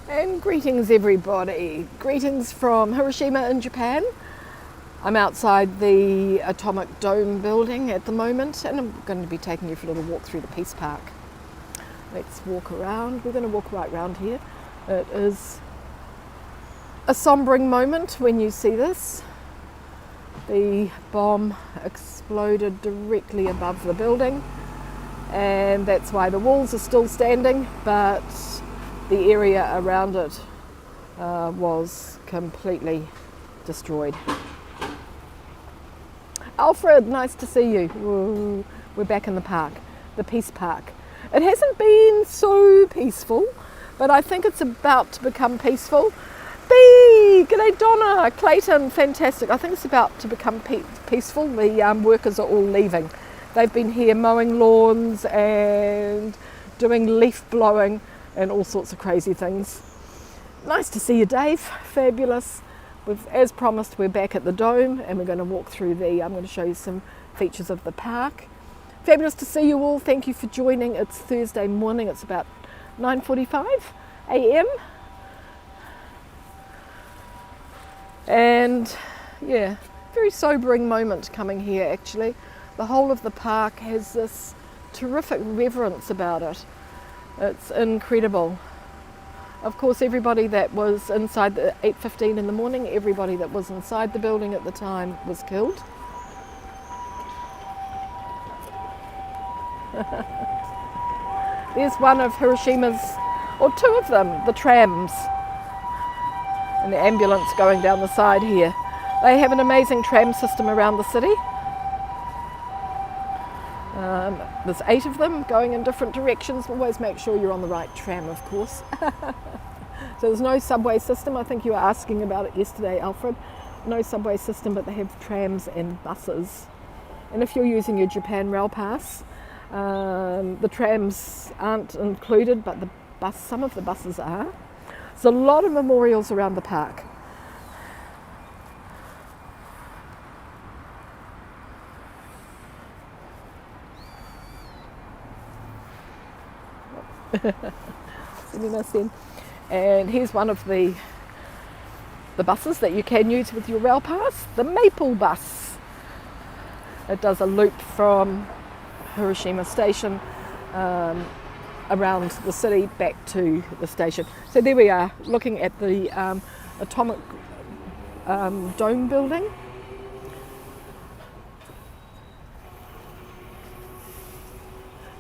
And greetings everybody, greetings from Hiroshima in Japan. I'm outside the Atomic Dome building at the moment and I'm going to be taking you for a little walk through the Peace Park. Let's walk around, we're going to walk right around here. It is a sombering moment when you see this. The bomb exploded directly above the building and that's why the walls are still standing, but the area around it was completely destroyed. Alfred, nice to see you. Whoa, we're back in the park, the Peace Park. It hasn't been so peaceful, but I think it's about to become peaceful. Bee! G'day Donna, Clayton, fantastic. I think it's about to become peaceful. The workers are all leaving. They've been here mowing lawns and doing leaf blowing and all sorts of crazy things. Nice to see you, Dave. Fabulous. As promised, we're back at the Dome and we're going to walk through I'm going to show you some features of the park. Fabulous to see you all. Thank you for joining. It's Thursday morning. It's about 9:45 a.m. And yeah, very sobering moment coming here actually. The whole of the park has this terrific reverence about it. It's incredible. Of course, everybody that was inside the 8:15 in the morning, everybody that was inside the building at the time was killed. There's one of Hiroshima's, or two of them, the trams. And the ambulance going down the side here. They have an amazing tram system around the city. There's 8 of them going in different directions. Always make sure you're on the right tram, of course. So there's no subway system. I think you were asking about it yesterday, Alfred. No subway system, but they have trams and buses. And if you're using your Japan Rail Pass, the trams aren't included, but some of the buses are. There's a lot of memorials around the park. And here's one of the buses that you can use with your rail pass, the Maple bus. It does a loop from Hiroshima station around the city back to the station. So there we are, looking at the Atomic Dome building.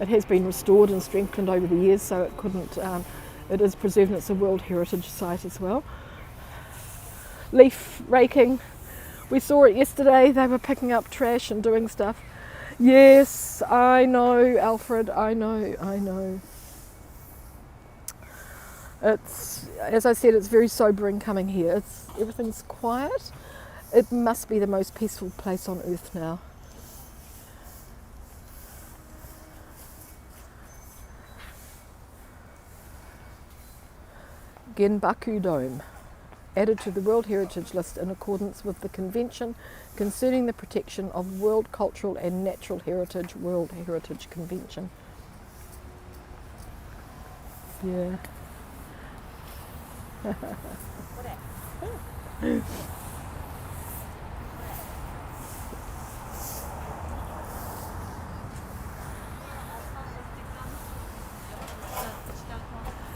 It has been restored and strengthened over the years, so it couldn't. It is preserved and it's a World Heritage Site as well. Leaf raking. We saw it yesterday. They were picking up trash and doing stuff. Yes, I know, Alfred. I know. It's, as I said, it's very sobering coming here. Everything's quiet. It must be the most peaceful place on earth now. Genbaku Dome, added to the World Heritage List in accordance with the Convention Concerning the Protection of World Cultural and Natural Heritage, World Heritage Convention. Yeah.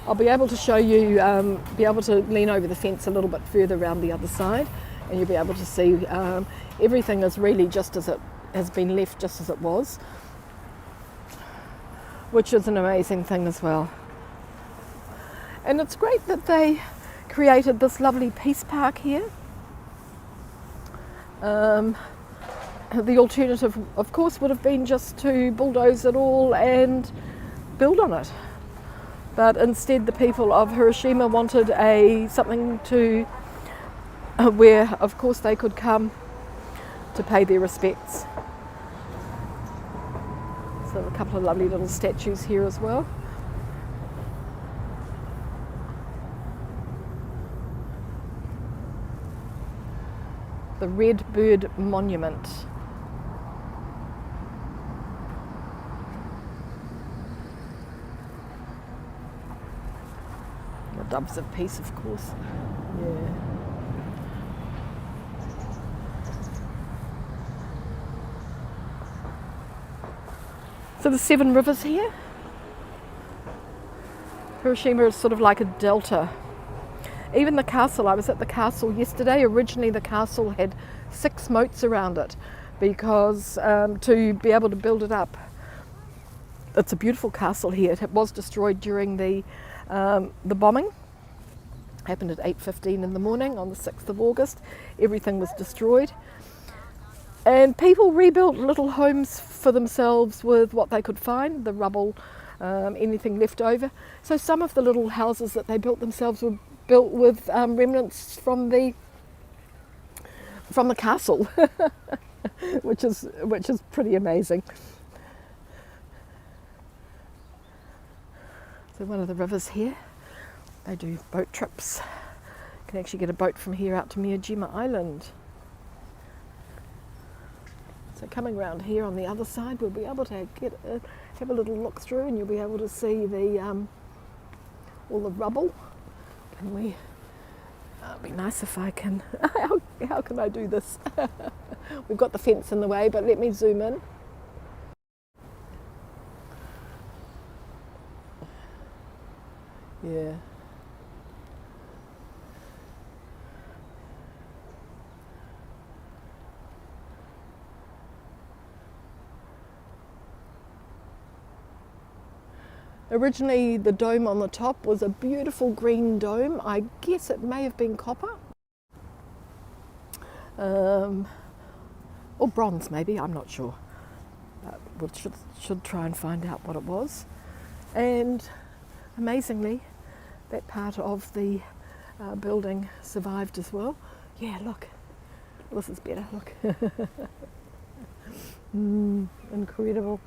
I'll be able to show you, be able to lean over the fence a little bit further around the other side and you'll be able to see everything is really just as it has been left, just as it was, which is an amazing thing as well. And it's great that they created this lovely Peace Park here. The alternative, of course, would have been just to bulldoze it all and build on it. But instead the people of Hiroshima wanted something to where of course they could come to pay their respects. So a couple of lovely little statues here as well. The Red Bird Monument. doves of peace, of course. Yeah. So the 7 rivers here. Hiroshima is sort of like a delta. Even the castle, I was at the castle yesterday. Originally the castle had 6 moats around it because to be able to build it up. It's a beautiful castle here. It was destroyed during the bombing. Happened at 8:15 in the morning on the 6th of August. Everything was destroyed. And people rebuilt little homes for themselves with what they could find, the rubble, anything left over. So some of the little houses that they built themselves were built with remnants from the castle, which is pretty amazing. So one of the rivers here, they do boat trips. You can actually get a boat from here out to Miyajima Island. So coming around here on the other side, we'll be able to have a little look through, and you'll be able to see the all the rubble. Can we? It'd be nice if I can. How can I do this? We've got the fence in the way, but let me zoom in. Yeah. Originally the dome on the top was a beautiful green dome. I guess it may have been copper. Or bronze maybe, I'm not sure. We should try and find out what it was. And amazingly, that part of the building survived as well. Yeah, look, this is better, look. Incredible.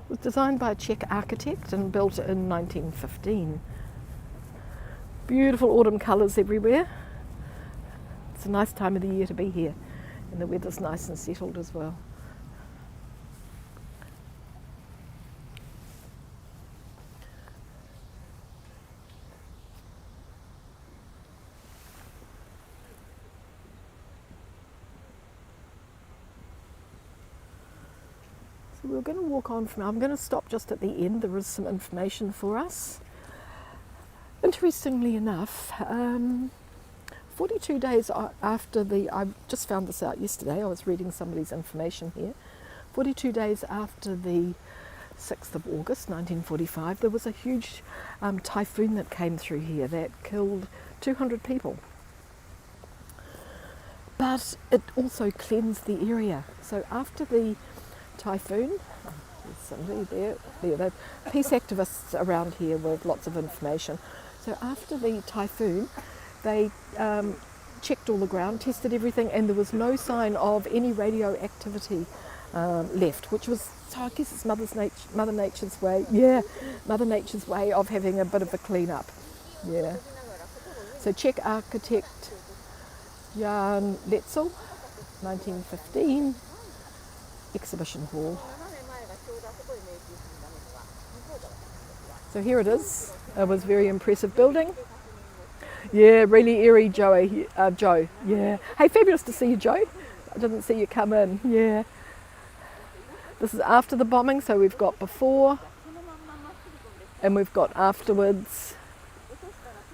It was designed by a Czech architect and built in 1915. Beautiful autumn colours everywhere. It's a nice time of the year to be here, and the weather's nice and settled as well. We're going to walk on from. I'm going to stop just at the end. There is some information for us. Interestingly enough, 42 days after I just found this out yesterday. I was reading somebody's information here. 42 days after the 6th of August 1945, there was a huge typhoon that came through here that killed 200 people. But it also cleansed the area. So after the typhoon, there's somebody there, the peace activists around here with lots of information. So after the typhoon, they checked all the ground, tested everything, and there was no sign of any radioactivity left, which was, so I guess it's Mother Nature's way. Yeah, Mother Nature's way of having a bit of a clean up. Yeah. So Czech architect Jan Letzel, 1915. Exhibition hall. So here it is. It was a very impressive building. Yeah, really eerie, Joe. Yeah. Hey, fabulous to see you, Joe. I didn't see you come in. Yeah. This is after the bombing, so we've got before and we've got afterwards.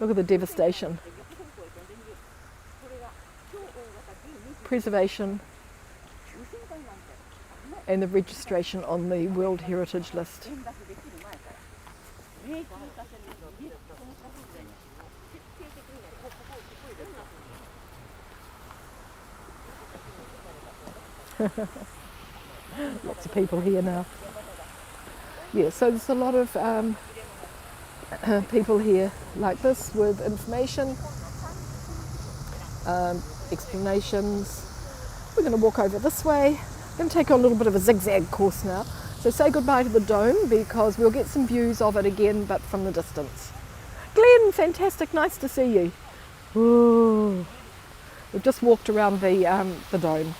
Look at the devastation. Preservation. And the registration on the World Heritage List. Lots of people here now. Yeah, so there's a lot of people here like this with information, explanations. We're going to walk over this way. I'm going to take a little bit of a zigzag course now. So say goodbye to the dome because we'll get some views of it again, but from the distance. Glenn, fantastic, nice to see you. Ooh. We've just walked around the dome.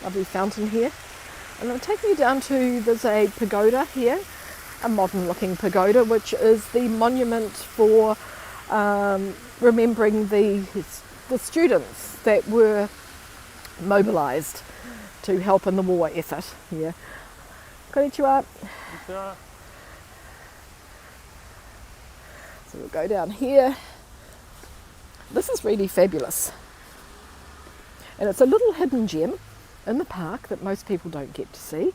Lovely fountain here. And I'm taking you down to, there's a pagoda here, a modern looking pagoda, which is the monument for remembering the students that were mobilised to help in the war effort here. Konnichiwa. So we'll go down here. This is really fabulous. And it's a little hidden gem in the park that most people don't get to see.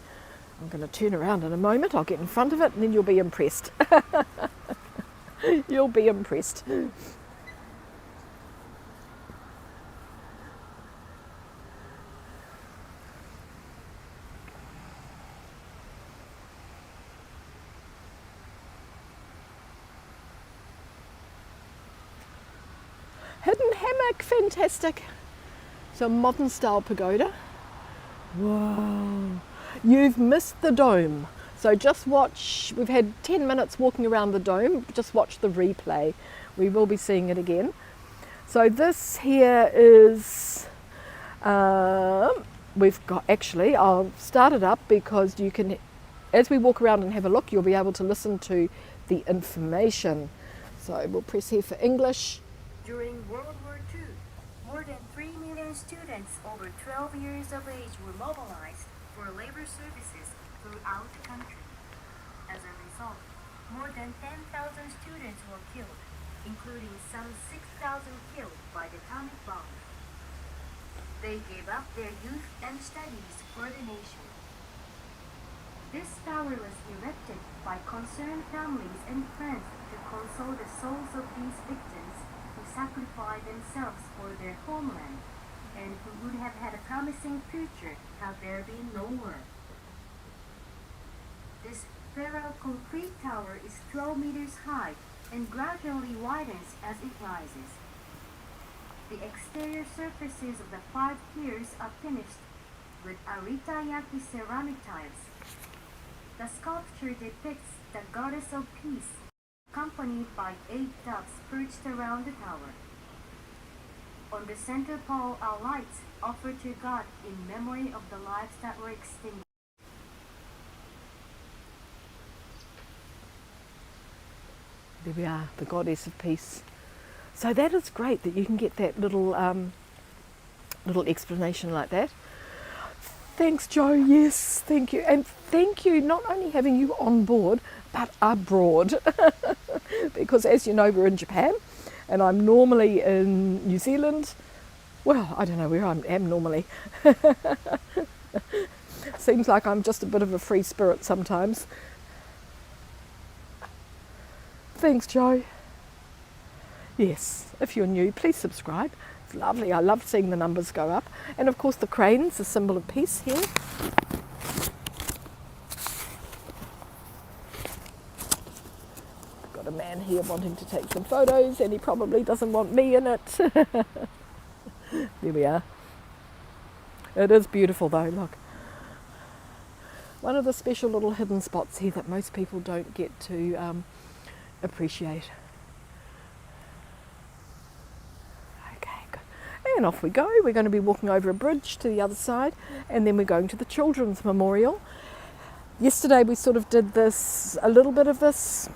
I'm going to turn around in a moment. I'll get in front of it and then you'll be impressed. You'll be impressed. Hidden hammock, fantastic. So modern style pagoda. Whoa, you've missed the dome. So just watch, we've had 10 minutes walking around the dome, just watch the replay. We will be seeing it again. So this here is, we've got, actually, I'll start it up because you can, as we walk around and have a look, you'll be able to listen to the information. So we'll press here for English. During World War II, more than 3 million students over 12 years of age were mobilized for labor services throughout the country. As a result, more than 10,000 students were killed, including some 6,000 killed by the atomic bomb. They gave up their youth and studies for the nation. This tower was erected by concerned families and friends to console the souls of these victims who sacrificed themselves for their homeland and who would have had a promising future had there been no war. This feral concrete tower is 12 meters high and gradually widens as it rises. The exterior surfaces of the 5 piers are finished with aritayaki ceramic tiles. The sculpture depicts the goddess of peace, accompanied by 8 doves perched around the tower. On the center pole are lights offered to God in memory of the lives that were extinguished. There we are, the goddess of peace. So that is great that you can get that little little explanation like that. Thanks, Joe. Yes, thank you. And thank you not only having you on board, but abroad. Because as you know, we're in Japan and I'm normally in New Zealand. Well, I don't know where I am normally. Seems like I'm just a bit of a free spirit sometimes. Thanks, Joe. Yes, if you're new, please subscribe. It's lovely. I love seeing the numbers go up. And of course the crane's a symbol of peace here. Got a man here wanting to take some photos and he probably doesn't want me in it. There we are. It is beautiful though, look. One of the special little hidden spots here that most people don't get to appreciate. Okay, good. And off we go. We're going to be walking over a bridge to the other side and then we're going to the Children's Memorial. Yesterday we sort of did this, a little bit of this.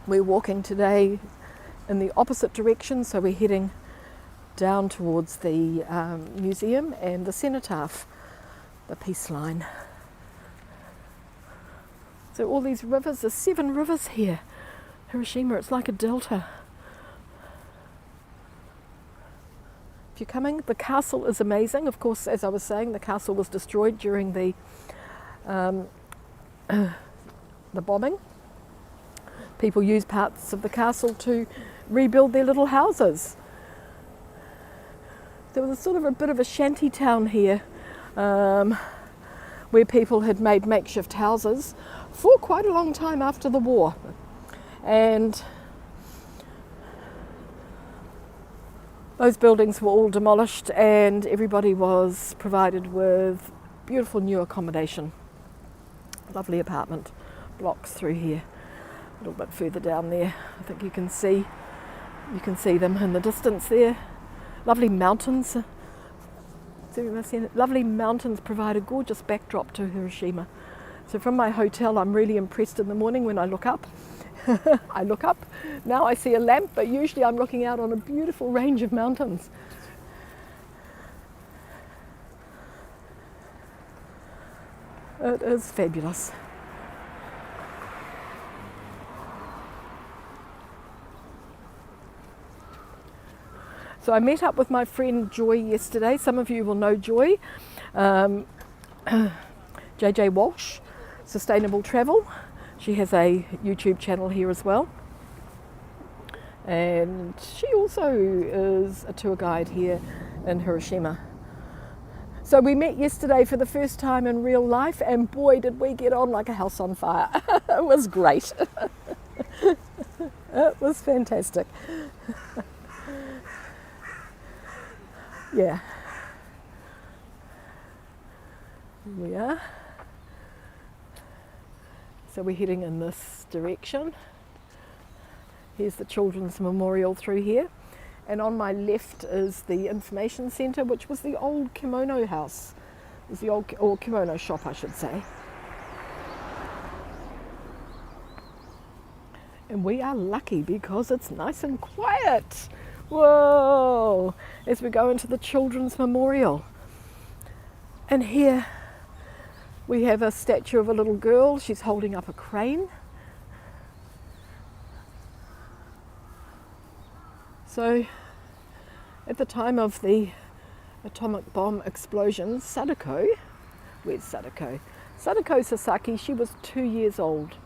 We're walking today in the opposite direction, so we're heading down towards the museum and the cenotaph, the peace line. So all these rivers, there's 7 rivers here. Hiroshima, it's like a delta. If you're coming, the castle is amazing. Of course, as I was saying, the castle was destroyed during the bombing. People use parts of the castle to rebuild their little houses. There was a sort of a bit of a shanty town here where people had made makeshift houses for quite a long time after the war. And those buildings were all demolished and everybody was provided with beautiful new accommodation. Lovely apartment blocks through here. A little bit further down there, I think you can see them in the distance there. Lovely mountains. It's Lovely mountains provide a gorgeous backdrop to Hiroshima. So from my hotel, I'm really impressed in the morning when I look up. I look up, now I see a lamp, but usually I'm looking out on a beautiful range of mountains. It is fabulous. So I met up with my friend Joy yesterday. Some of you will know Joy. JJ Walsh, Sustainable Travel. She has a YouTube channel here as well. And she also is a tour guide here in Hiroshima. So we met yesterday for the first time in real life, and boy did we get on like a house on fire. It was great. It was fantastic. Yeah. Here we are. So we're heading in this direction. Here's the Children's Memorial through here. And on my left is the information centre, which was the old kimono house. It was the old, or kimono shop, I should say. And we are lucky because it's nice and quiet. Whoa! As we go into the Children's Memorial. And here we have a statue of a little girl. She's holding up a crane. So at the time of the atomic bomb explosion, Sadako, where's Sadako? Sadako Sasaki, she was 2 years old.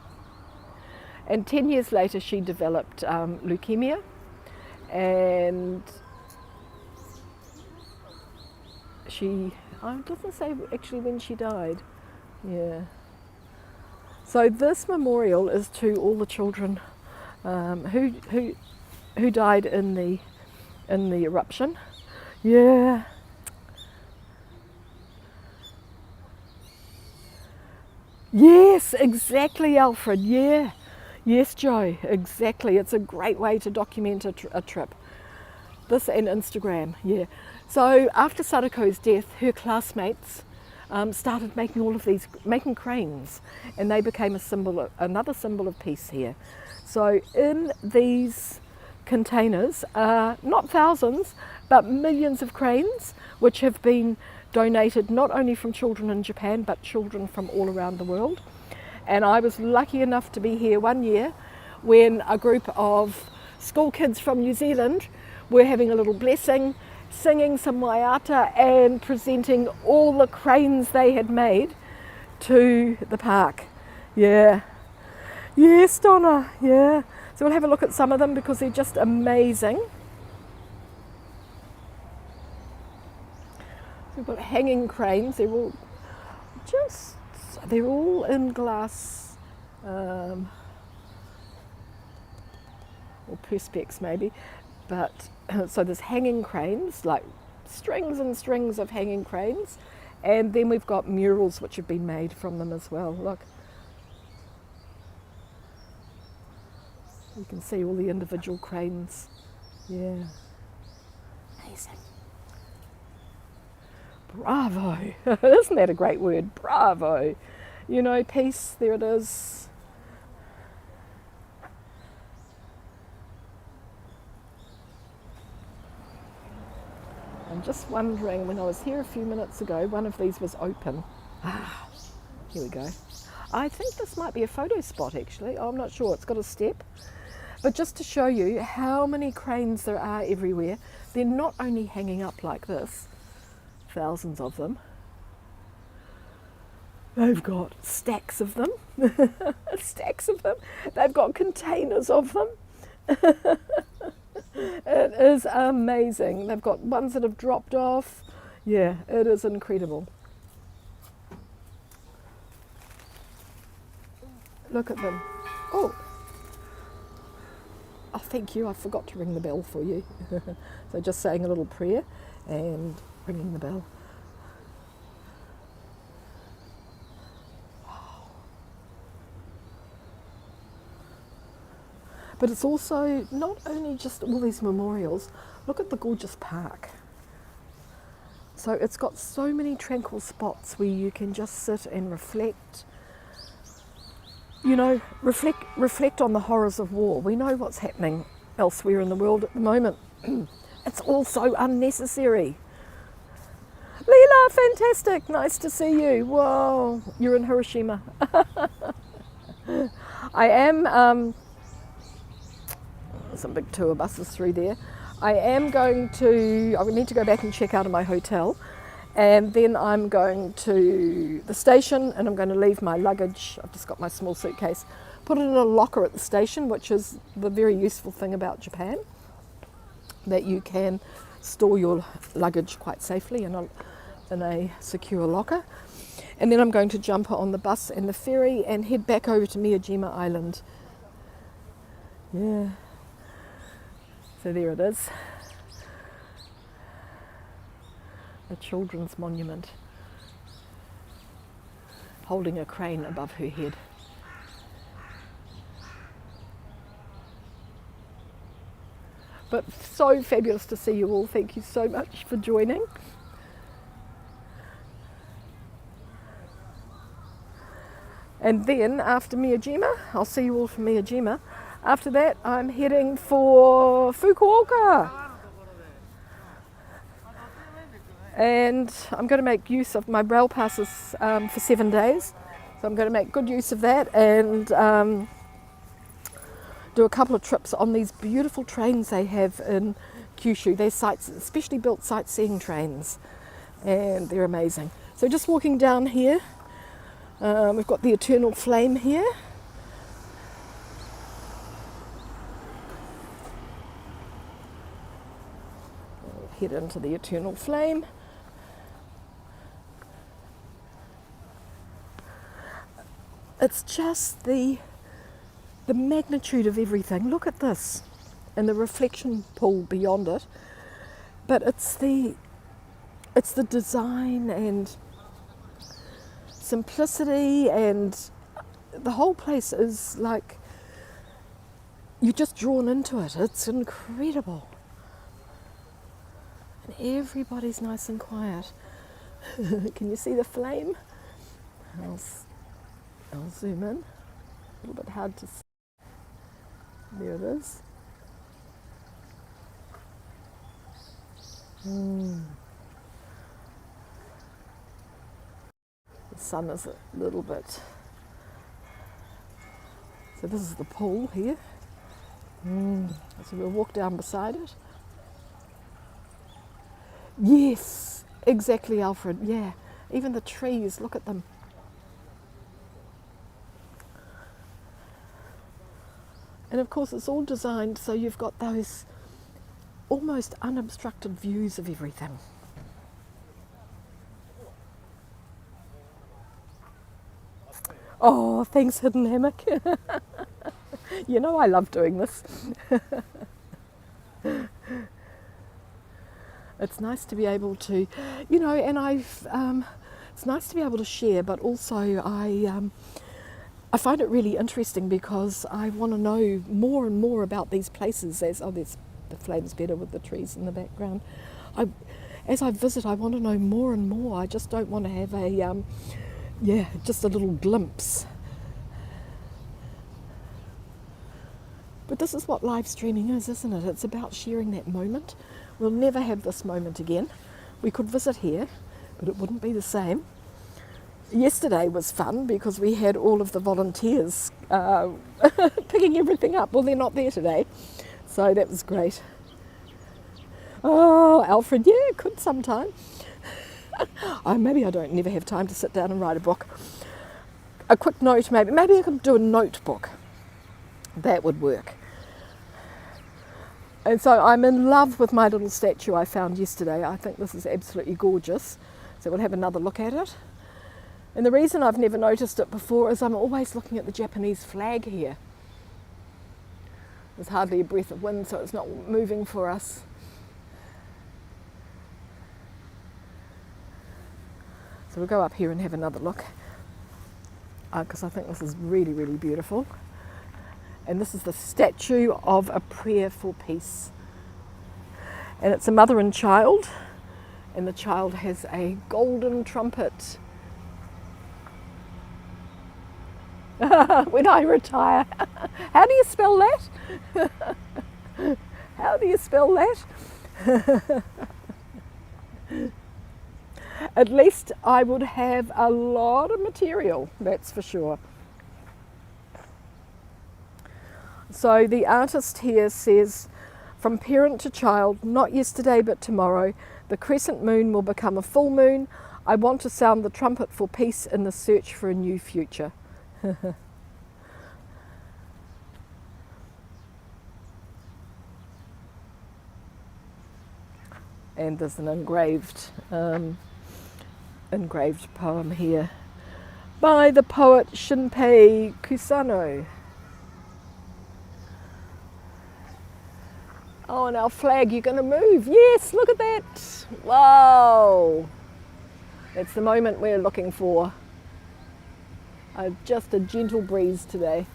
And 10 years later she developed leukemia, and it doesn't say actually when she died. Yeah. So this memorial is to all the children who died in the eruption. Yeah. Yes, exactly, Alfred. Yeah. Yes, Joe. Exactly. It's a great way to document a trip. This and Instagram. Yeah. So after Sadako's death, her classmates started making all of these, making cranes, and they became another symbol of peace here. So in these containers are not thousands, but millions of cranes, which have been donated not only from children in Japan, but children from all around the world. And I was lucky enough to be here one year when a group of school kids from New Zealand were having a little blessing, singing some waiata and presenting all the cranes they had made to the park. Yeah. Yes, Donna. Yeah. So we'll have a look at some of them because they're just amazing. So we've got hanging cranes. They're all in glass or perspex maybe, but so there's hanging cranes, like strings and strings of hanging cranes, and then we've got murals which have been made from them as well. Look, you can see all the individual cranes. Yeah, amazing. Bravo. Isn't that a great word? Bravo. You know, peace, there it is. I'm just wondering, when I was here a few minutes ago, one of these was open. Ah, here we go. I think this might be a photo spot actually. I'm not sure, it's got a step. But just to show you how many cranes there are everywhere, they're not only hanging up like this, thousands of them. They've got stacks of them, stacks of them. They've got containers of them. It is amazing. They've got ones that have dropped off. Yeah, it is incredible. Look at them. Oh, thank you. I forgot to ring the bell for you. So just saying a little prayer and ringing the bell. But it's also not only just all these memorials. Look at the gorgeous park. So it's got so many tranquil spots where you can just sit and reflect. You know, reflect on the horrors of war. We know what's happening elsewhere in the world at the moment. It's all so unnecessary. Leela, fantastic. Nice to see you. Whoa, you're in Hiroshima. I am, some big tour buses through there. I need to go back and check out of my hotel. And then I'm going to the station and I'm going to leave my luggage. I've just got my small suitcase, put it in a locker at the station, which is the very useful thing about Japan, that you can store your luggage quite safely in a secure locker. And then I'm going to jump on the bus and the ferry and head back over to Miyajima Island. Yeah. So there it is. A children's monument holding a crane above her head. But so fabulous to see you all. Thank you so much for joining. And then after Miyajima, I'll see you all from Miyajima. After that, I'm heading for Fukuoka. And I'm going to make use of my rail passes for 7 days. So I'm going to make good use of that and do a couple of trips on these beautiful trains they have in Kyushu. They're specially built sightseeing trains and they're amazing. So just walking down here, we've got the Eternal Flame here. We'll head into the Eternal Flame. It's just the magnitude of everything. Look at this and the reflection pool beyond it. But it's the design and simplicity, and the whole place is like you're just drawn into it. It's incredible. And everybody's nice and quiet. Can you see the flame? I'll zoom in. A little bit hard to see. There it is. The sun is a little bit. So this is the pool here. So we'll walk down beside it. Yes, exactly, Alfred. Yeah, even the trees, look at them. And of course it's all designed so you've got those almost unobstructed views of everything. Oh, thanks, Hidden Hammock. You know I love doing this. It's nice to be able to, you know, and it's nice to be able to share, but also I find it really interesting because I want to know more and more about these places. There's the flame's better with the trees in the background. As I visit, I want to know more and more. I just don't want to have just a little glimpse. But this is what live streaming is, isn't it? It's about sharing that moment. We'll never have this moment again. We could visit here, but it wouldn't be the same. Yesterday was fun because we had all of the volunteers picking everything up. Well, they're not there today, so that was great. Oh, Alfred, yeah, could sometime. Maybe I don't never have time to sit down and write a book. A quick note, maybe I could do a notebook. That would work. And so I'm in love with my little statue I found yesterday. I think this is absolutely gorgeous. So we'll have another look at it. And the reason I've never noticed it before is I'm always looking at the Japanese flag here. There's hardly a breath of wind, so it's not moving for us. So we'll go up here and have another look, because I think this is really, really beautiful. And this is the statue of a prayer for peace. And it's a mother and child, And the child has a golden trumpet. When I retire. How do you spell that? How do you spell that? At least I would have a lot of material, that's for sure. So the artist here says, from parent to child, not yesterday but tomorrow, the crescent moon will become a full moon. I want to sound the trumpet for peace in the search for a new future. And there's an engraved poem here by the poet Shinpei Kusano. Oh, and our flag, you're going to move. Yes, look at that. Wow. That's the moment we're looking for. Just a gentle breeze today.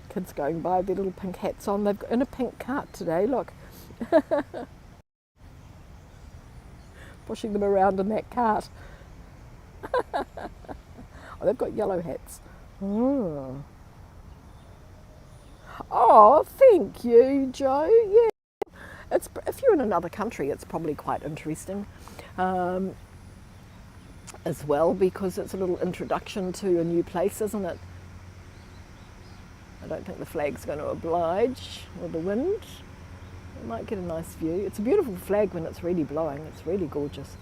Kids going by with their little pink hats on. They've got in a pink cart today, look. Pushing them around in that cart. Oh, they've got yellow hats. Oh, thank you, Joe. Yeah, if you're in another country, it's probably quite interesting as well, because it's a little introduction to a new place, isn't it? I don't think the flag's going to oblige with the wind. You might get a nice view. It's a beautiful flag when it's really blowing. It's really gorgeous.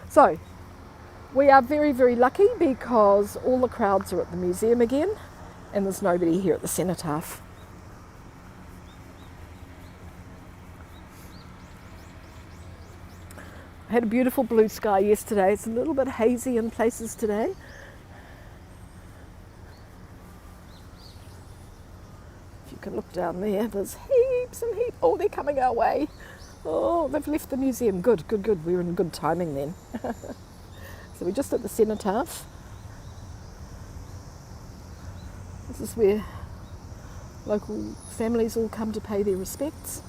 So we are very, very lucky because all the crowds are at the museum again and there's nobody here at the cenotaph. I had a beautiful blue sky yesterday. It's a little bit hazy in places today. If you can look down there, there's heaps and heaps. Oh, they're coming our way. Oh, they've left the museum. Good, good, good. We were in good timing then. So we're just at the cenotaph. This is where local families all come to pay their respects.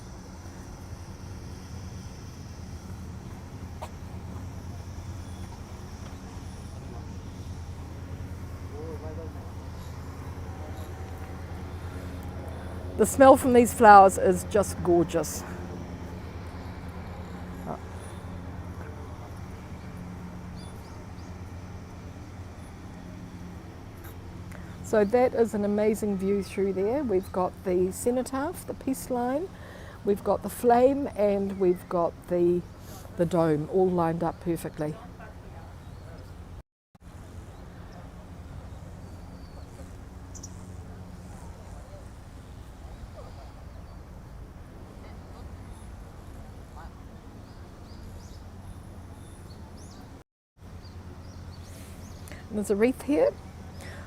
The smell from these flowers is just gorgeous. So that is an amazing view through there. We've got the cenotaph, the peace line, we've got the flame, and we've got the dome all lined up perfectly. And there's a wreath here,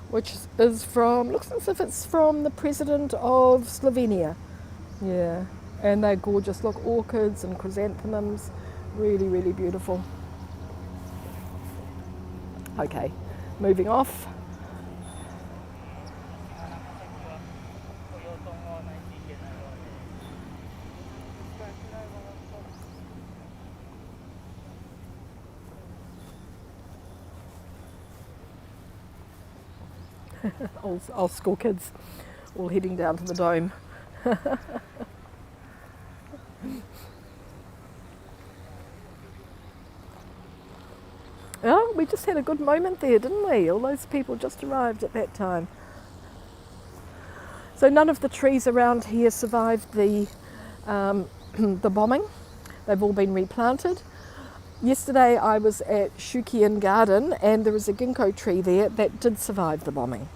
which is from, looks as if it's from the president of Slovenia. Yeah, and they're gorgeous. Look, orchids and chrysanthemums, really, really beautiful. Okay, moving off. all school kids all heading down to the dome. Oh, we just had a good moment there, didn't we? All those people just arrived at that time. So none of the trees around here survived the bombing. They've all been replanted. Yesterday I was at Shukian Garden and there was a ginkgo tree there that did survive the bombing.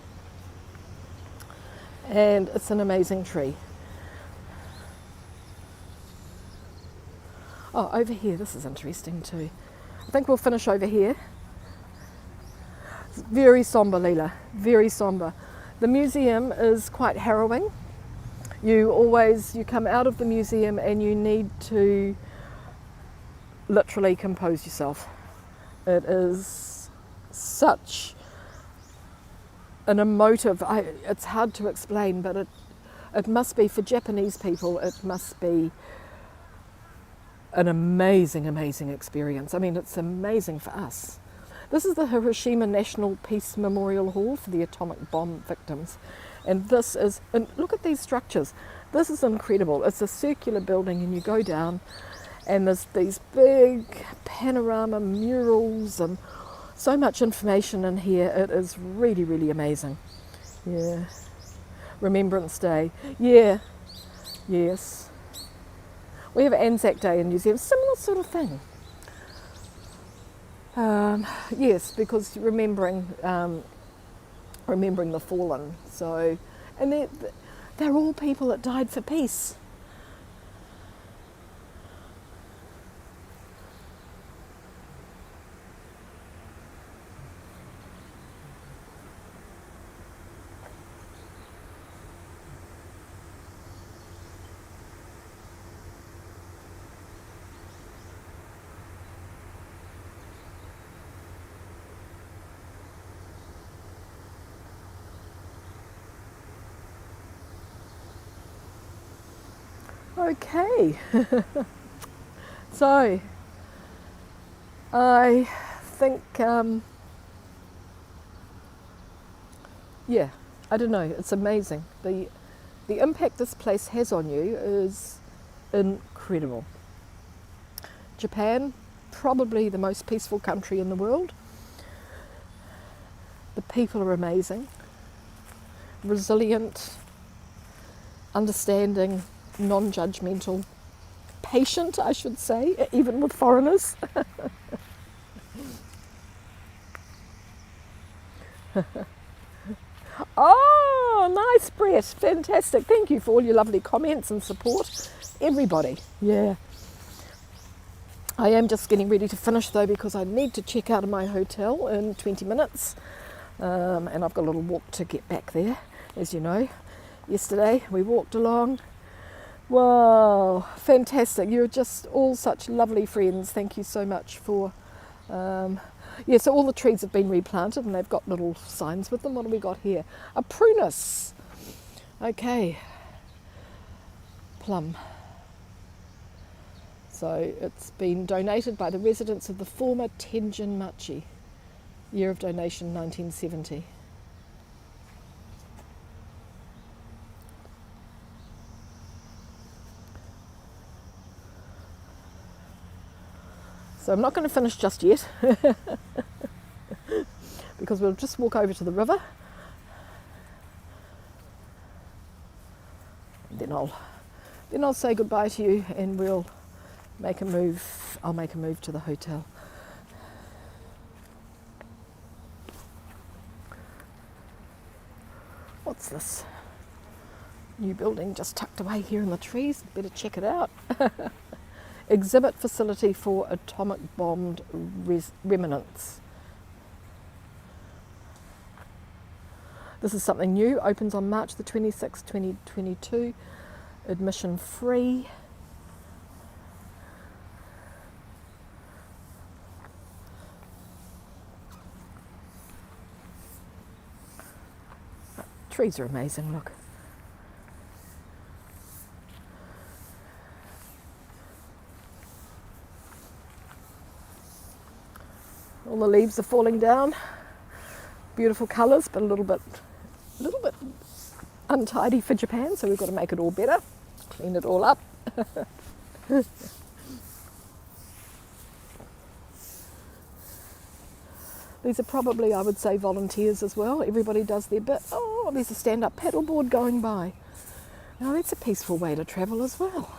And it's an amazing tree. Oh, over here, this is interesting too. I think we'll finish over here. It's very sombre, Leela, very sombre. The museum is quite harrowing. You come out of the museum and you need to literally compose yourself. It is such an emotive, it's hard to explain, but It must be, for Japanese people, it must be an amazing, amazing experience. I mean, it's amazing for us. This is the Hiroshima National Peace Memorial Hall for the atomic bomb victims. And this is, and look at these structures. This is incredible. It's a circular building, and you go down and there's these big panorama murals and so much information in here. It is really, really amazing. Yeah. Remembrance Day. Yeah. Yes. We have Anzac Day in New Zealand. Similar sort of thing. Yes, because remembering the fallen. So, and they're all people that died for peace. Okay, so I think, yeah, I don't know, it's amazing. The impact this place has on you is incredible. Japan, probably the most peaceful country in the world. The people are amazing, resilient, understanding, non-judgmental, patient, I should say, even with foreigners. Oh, nice, Brett. Fantastic. Thank you for all your lovely comments and support. Everybody. Yeah. I am just getting ready to finish though, because I need to check out of my hotel in 20 minutes. And I've got a little walk to get back there, as you know. Yesterday we walked along. Wow, fantastic. You're just all such lovely friends. Thank you so much for... yeah, so all the trees have been replanted and they've got little signs with them. What have we got here? A prunus. Okay. Plum. So it's been donated by the residents of the former Tenjin Machi. Year of donation 1970. So I'm not going to finish just yet because we'll just walk over to the river and then I'll say goodbye to you and we'll make a move. I'll make a move to the hotel. What's this? New building just tucked away here in the trees. Better check it out. Exhibit facility for atomic bombed remnants. This is something new. Opens on March the 26th, 2022. Admission free. Trees are amazing, look. All the leaves are falling down. Beautiful colours, but a little bit untidy for Japan, so we've got to make it all better. Clean it all up. These are probably, I would say, volunteers as well. Everybody does their bit. Oh, there's a stand-up paddleboard going by. Now that's a peaceful way to travel as well.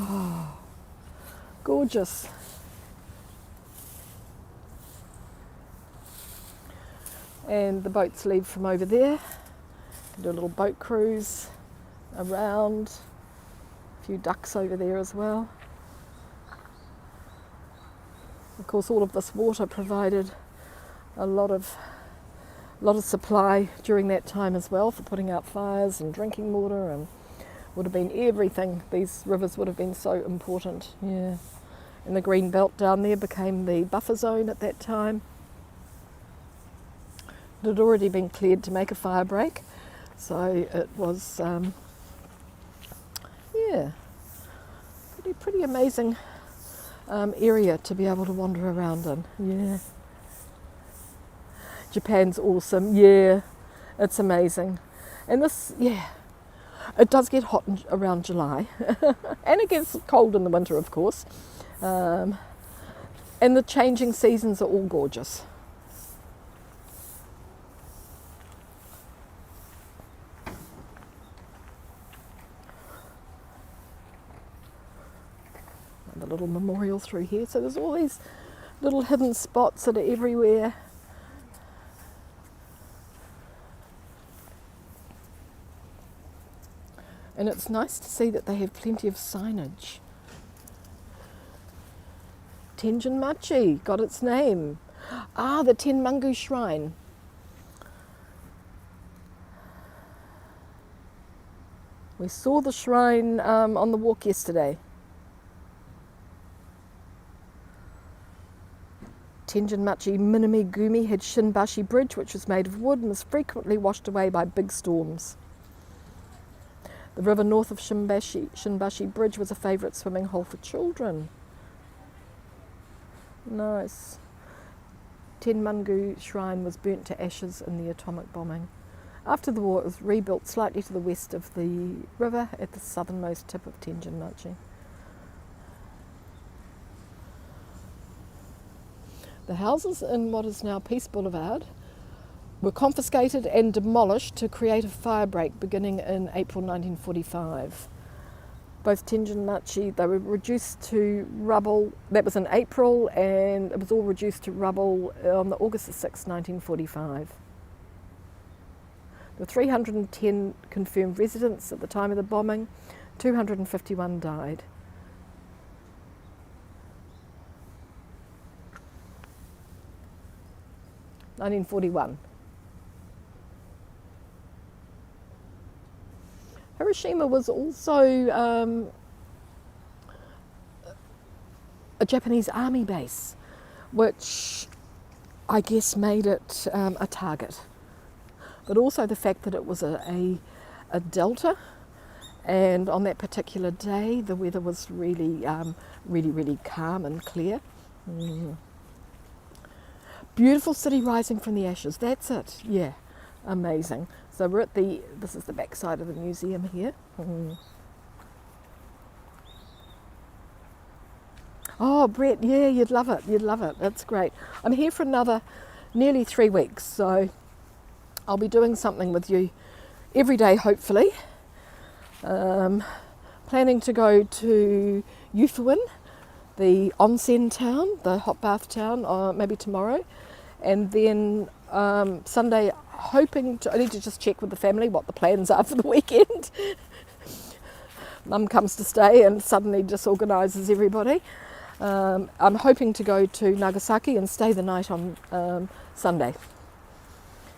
Oh, gorgeous. And the boats leave from over there. Do a little boat cruise around. A few ducks over there as well. Of course, all of this water provided a lot of supply during that time as well for putting out fires and drinking water, and would have been everything. These rivers would have been so important. Yeah. And the green belt down there became the buffer zone at that time. It had already been cleared to make a fire break, so it was, yeah, pretty amazing area to be able to wander around in. Yeah. Japan's awesome. Yeah, it's amazing. And this, yeah, it does get hot around July and it gets cold in the winter, of course. And the changing seasons are all gorgeous. And the little memorial through here. So there's all these little hidden spots that are everywhere. And it's nice to see that they have plenty of signage. Tenjin-machi got its name. Ah, the Tenmangu Shrine. We saw the shrine on the walk yesterday. Tenjin-machi Minamigumi had Shinbashi Bridge, which was made of wood and was frequently washed away by big storms. The river north of Shinbashi Bridge was a favourite swimming hole for children. Nice. Tenmangu Shrine was burnt to ashes in the atomic bombing. After the war, it was rebuilt slightly to the west of the river at the southernmost tip of Tenjin-machi. The houses in what is now Peace Boulevard were confiscated and demolished to create a fire break beginning in April 1945. Both Tenjin-machi, they were reduced to rubble. That was in April, and it was all reduced to rubble on August 6, 1945. There were 310 confirmed residents at the time of the bombing. 251 died. (1941). Hiroshima was also a Japanese army base, which I guess made it a target. But also the fact that it was a delta, and on that particular day the weather was really calm and clear. Beautiful city rising from the ashes. That's it. Yeah, amazing. So we're at this is the back side of the museum here. Oh, Brett, yeah, you'd love it. You'd love it. That's great. I'm here for another nearly 3 weeks, so I'll be doing something with you every day, hopefully. Planning to go to Yufuin, the onsen town, the hot bath town, maybe tomorrow. And then Sunday, hoping to, I need to just check with the family what the plans are for the weekend. Mum comes to stay and suddenly disorganises everybody. I'm hoping to go to Nagasaki and stay the night on Sunday.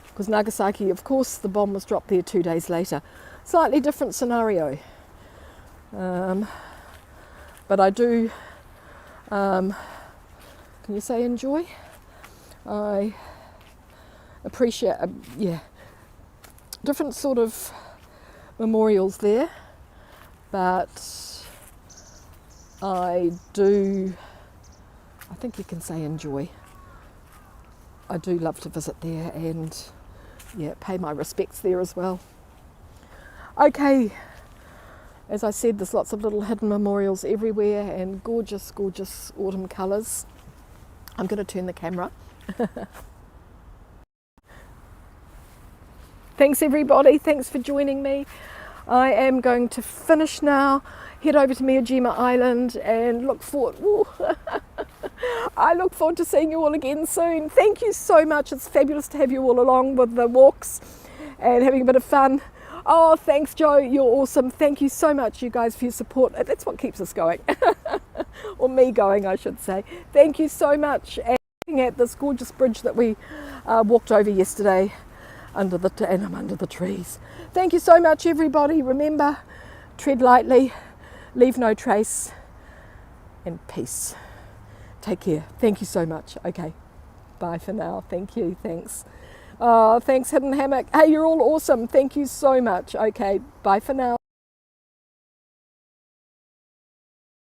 Because Nagasaki, of course, the bomb was dropped there 2 days later. Slightly different scenario. But I do, can you say enjoy? I appreciate, different sort of memorials there, but I think you can say enjoy. I do love to visit there and pay my respects there as well. Okay, as I said, there's lots of little hidden memorials everywhere and gorgeous, gorgeous autumn colours. I'm going to turn the camera. Thanks everybody, thanks for joining me. I am going to finish now, head over to Miyajima Island and look forward to seeing you all again soon. Thank you so much, it's fabulous to have you all along with the walks and having a bit of fun. Oh, thanks Joe, you're awesome. Thank you so much you guys for your support. That's what keeps us going, or me going I should say. Thank you so much. And looking at this gorgeous bridge that we walked over yesterday, and I'm under the trees. Thank you so much everybody. Remember, tread lightly, leave no trace, and peace. Take care. Thank you so much. Okay, bye for now. Thank you. Thanks. Oh, thanks, Hidden Hammock. Hey, you're all awesome. Thank you so much. Okay, bye for now.